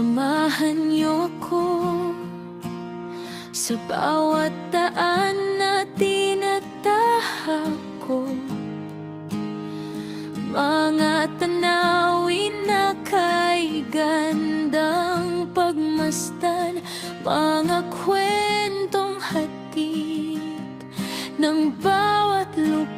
Samahan niyo ko sa bawat daan na tinatahak, mga tanawin na kay gandang pagmasdan, mga kwentong hatid ng bawat lugar.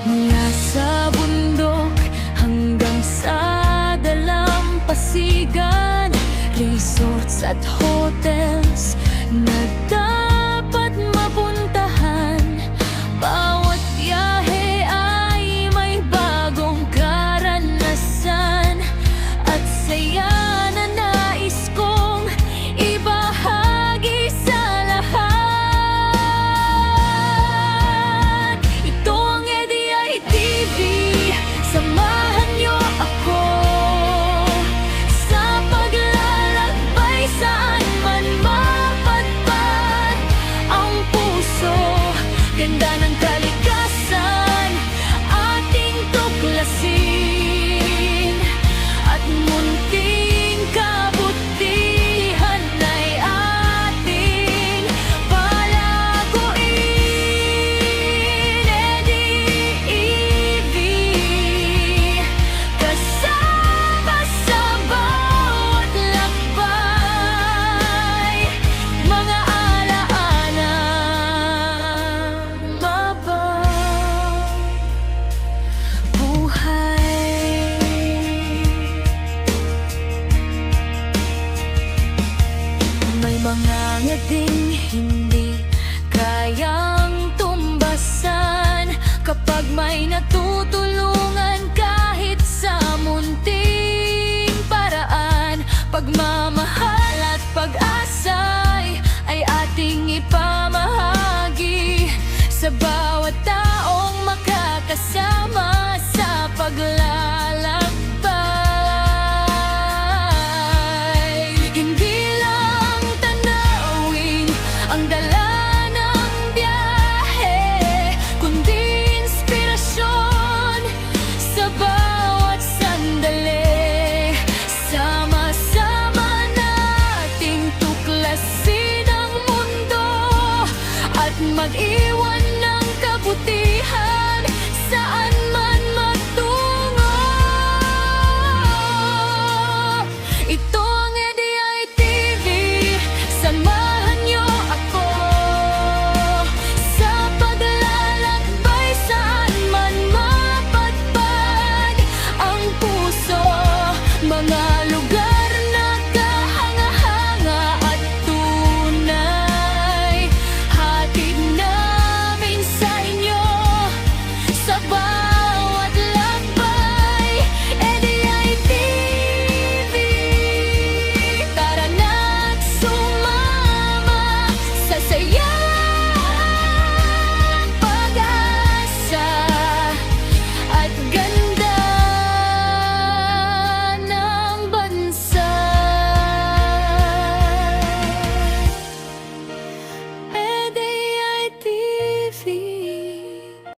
Mula sa bundok hanggang sa dalampasigan, resorts at hotels na dapat mapuntahan. Bawat biyahe ay may bagong karanasan at saya na nais kong ibahagi sa lahat. Ito ang EDI TV, samahan niyo ako sa paglalakbay saan man mapadpad ang puso. Ganda ng kalikasan ating tuklasin, at munting kabutihan ay ating palaguin. EDV, kasama sa bawat lakbay, mga alaala buhay. May mga ngading hindi kayang tumbasan kapag may natutulungan kahit sa munting paraan. Pagmamahal at pag-asay ay ating ipamahagi sa bawat